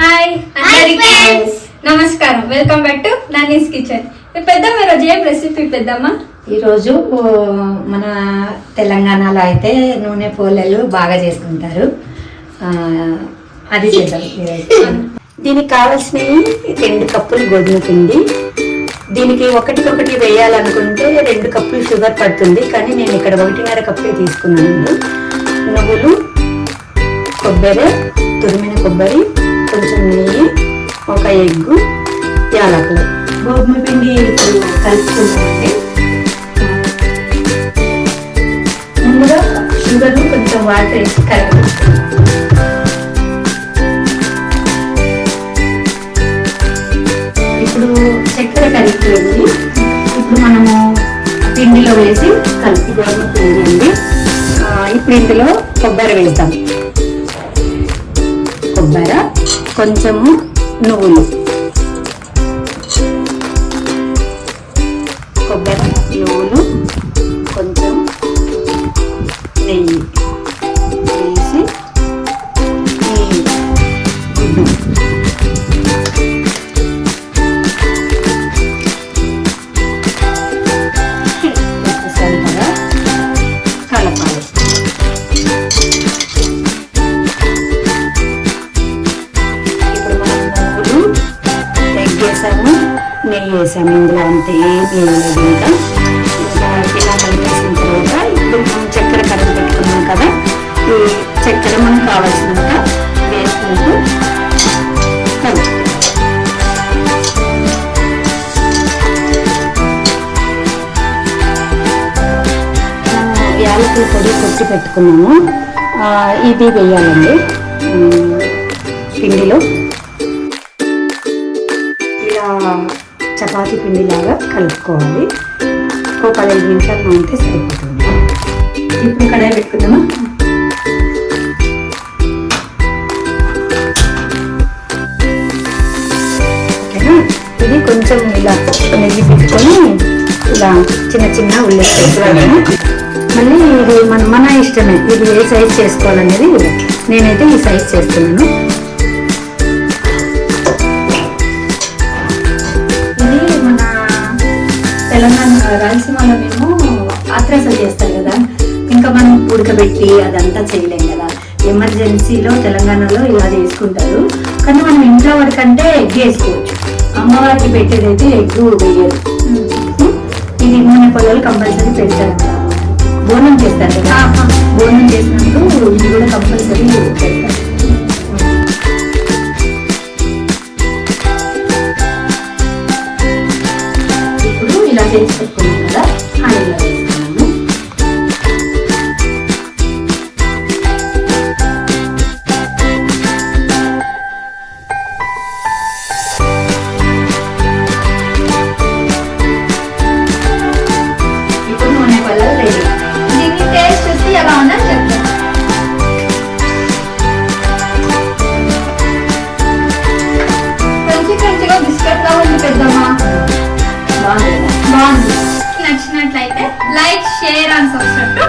Hi అందరికీ నమస్కారం. Welcome back to Nani's kitchen. పెద్దమ్మ ఈరోజు ఏం రెసిపీ పెద్దమ్మ? ఈరోజు మన తెలంగాణలో అయితే నూనె పోలేలు బాగా చేసుకుంటారు. అది చేద్దాం ఈరోజు. దీనికి కావాల్సినవి 2 కప్పులు గోధుమ పిండి. దీనికి ఒకటికొకటి వేయాలనుకుంటే 2 కప్పులు షుగర్ పడుతుంది, కానీ నేను ఇక్కడ 1.5 కప్పులే తీసుకున్నాను. నువ్వులు, కొబ్బరి, తురిమిన కొబ్బరి, కొంచెం నెయ్యి, 1 ఎగ్గు, యాలకులు. గోధుమ పిండి ఇప్పుడు కలుపుకున్నామండి. ముందుగా షుగర్ కొంచెం వాటర్ వేసి కలపాలి. ఇప్పుడు చక్కెర కరిగిపోయింది. ఇప్పుడు మనము పిండిలో వేసి కలిపి గోధుమ పిండి అండి. ఇప్పుడు ఇందులో కొబ్బరి వేస్తాం. కొబ్బరి, కొంచెము నువ్వులు, కొబ్బరి, నువ్వులు, కొంచెం నెయ్యి వేసి గుడ్డు సరిపడా కలపాలి. ఇప్పుడు మనం నువ్వులు, ఎగ్ వేసాము, నెయ్యి వేసాము. ఇందులో అంతే ఏమి వేయలేదు. ఇంకా ఇలా కలిపేసిన తర్వాత ఇప్పుడు మనం చక్కెర కరిగి పెట్టుకున్నాం కదా, ఈ చక్కెర మనకు కావాల్సినంత వేసుకుంటూ కలుపు. యాలకుల పొడి కొట్టి పెట్టుకున్నాము, ఇది వేయాలండి పిండిలో. ఇలా చపాతీ పిండిలాగా కలుపుకోవాలి. 15 నిమిషాలు మానితే సరిపోతుంది. ఇప్పుడు కడాయి పెట్టుకుందామా? ఓకేనా? ఇది కొంచెం ఇలా నెయ్యి పెట్టుకొని ఇలా చిన్న చిన్న ఉల్లిపాయలు. మళ్ళీ ఇది మన ఇష్టమే, ఇది ఏ సైజ్ చేసుకోవాలనేది. నేనైతే ఈ సైజ్ చేస్తున్నాను. ఇది మన తెలంగాణ రాయలసీమలో మేము ఆత్రాసాలు చేస్తారు కదా, ఇంకా మనం ఉడకబెట్టి అదంతా చేయలేం కదా. ఎమర్జెన్సీలో తెలంగాణలో ఇలా చేసుకుంటారు. కానీ మనం ఇంట్లో వరకంటే ఎగ్ వేసుకోవచ్చు. అమ్మవారికి పెట్టేదైతే ఎగ్ వేయరు. ఇది నూనె పొలాలు కంపల్సరీ పెడతారు కదా, బోనం చేస్తారు కదా. బోనం చేసినప్పుడు ఇది కూడా కంపల్సరీ పెడతారు. ఇప్పుడు ఇలా చేసి పెట్టుకున్నాం కదా, ఆయిల్లో వేసుకున్నాము. ఇప్పుడు నూనె పొలాలు రెడీ. దీన్ని టేస్ట్ చూసి ఎలా ఉందని చెప్తాను. క్రంచిగా బిస్కెట్ లా ఉంది పెద్దమ్మ. బాగుంది. బాగుంది. నచ్చినట్లయితే like, share and subscribe to